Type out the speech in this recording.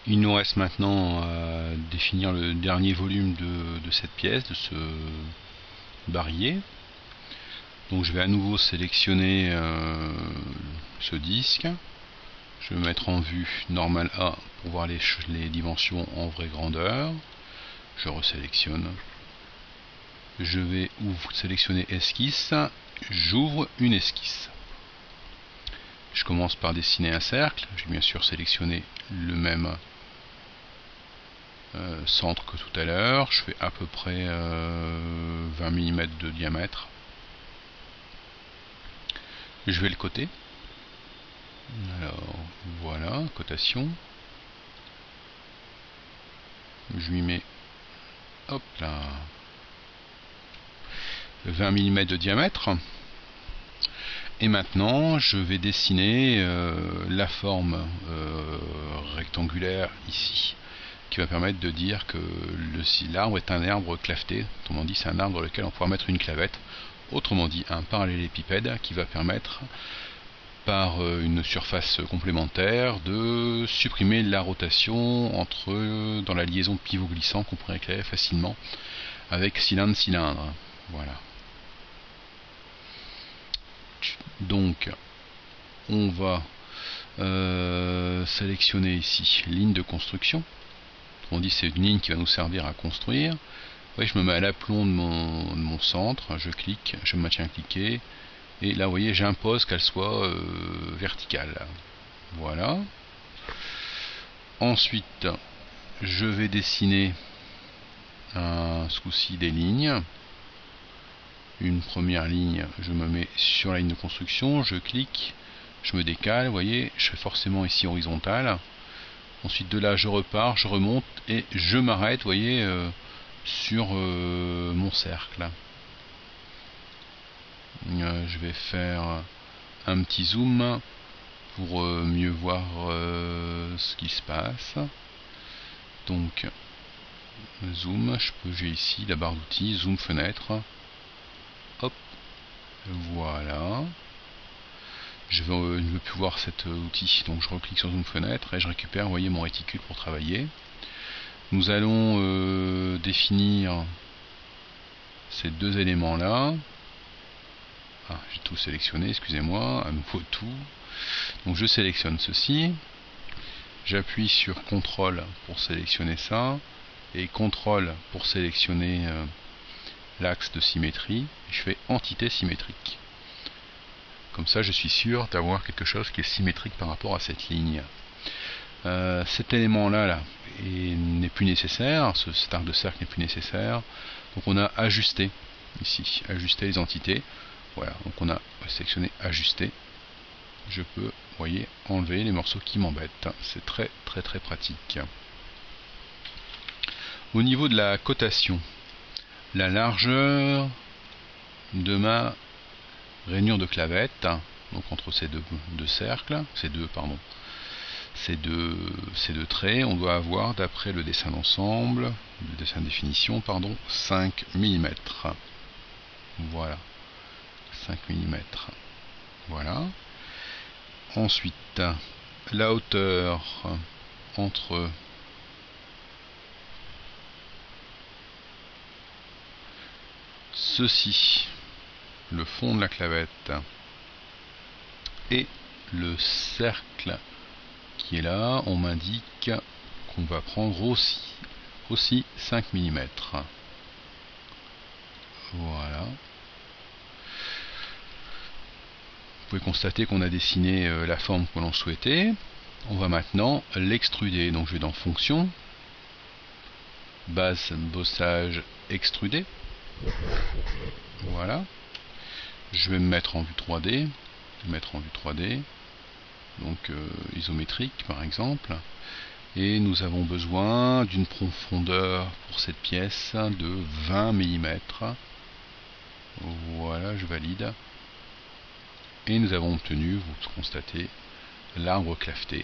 Il nous reste maintenant à définir le dernier volume de cette pièce, de ce barillet. Donc je vais à nouveau sélectionner ce disque. Je vais mettre en vue Normal A pour voir les dimensions en vraie grandeur. Je resélectionne. Je vais sélectionner esquisse. J'ouvre une esquisse. Je commence par dessiner un cercle. J'ai bien sûr sélectionné le même centre que tout à l'heure. Je fais à peu près 20 mm de diamètre. Je vais le coter. Alors voilà, cotation. Je lui mets, hop là, 20 mm de diamètre. Et maintenant je vais dessiner la forme rectangulaire ici, qui va permettre de dire que l'arbre est un arbre claveté. Autrement dit, c'est un arbre dans lequel on pourra mettre une clavette. Autrement dit, un parallélépipède qui va permettre, par une surface complémentaire, de supprimer la rotation dans la liaison pivot glissant qu'on pourrait créer facilement avec cylindre-cylindre. Voilà. Donc on va sélectionner ici ligne de construction. On dit c'est une ligne qui va nous servir à construire. Oui, je me mets à l'aplomb de mon centre, je clique, je maintiens cliqué, et là vous voyez j'impose qu'elle soit verticale. Voilà. Ensuite je vais dessiner ce coup-ci des lignes. Une première ligne, je me mets sur la ligne de construction, je clique, je me décale, vous voyez, je fais forcément ici horizontal. Ensuite de là je repars, je remonte et je m'arrête, vous voyez, sur mon cercle. Je vais faire un petit zoom pour mieux voir ce qui se passe. Donc zoom, j'ai ici la barre d'outils, zoom fenêtre. Hop, voilà. Je ne veux plus voir cet outil, donc je reclique sur zoom fenêtre et je récupère, vous voyez, mon réticule pour travailler. Nous allons définir ces deux éléments là. Ah, j'ai tout sélectionné, excusez-moi, à nouveau tout. Donc je sélectionne ceci, j'appuie sur CTRL pour sélectionner ça, et CTRL pour sélectionner l'axe de symétrie, je fais entité symétrique. Comme ça je suis sûr d'avoir quelque chose qui est symétrique par rapport à cette ligne. Cet élément là n'est plus nécessaire, cet arc de cercle n'est plus nécessaire, donc on a ajusté ici, ajuster les entités. Voilà, donc on a sélectionné ajuster. Je peux, vous voyez, enlever les morceaux qui m'embêtent. C'est très pratique. Au niveau de la cotation, la largeur de ma rainure de clavette, donc entre ces deux cercles, ces deux traits, on doit avoir, d'après le dessin d'ensemble, le dessin de définition, 5 mm. Voilà, 5 mm. Voilà. Ensuite, la hauteur entre ceci, le fond de la clavette, et le cercle qui est là, on m'indique qu'on va prendre aussi 5 mm. Voilà. Vous pouvez constater qu'on a dessiné la forme que l'on souhaitait. On va maintenant l'extruder. Donc je vais dans Fonction, Base, bossage, extruder. Voilà. Je vais me mettre en vue 3D. Donc isométrique par exemple. Et nous avons besoin d'une profondeur pour cette pièce de 20 mm. Voilà, je valide. Et nous avons obtenu, vous constatez, l'arbre claveté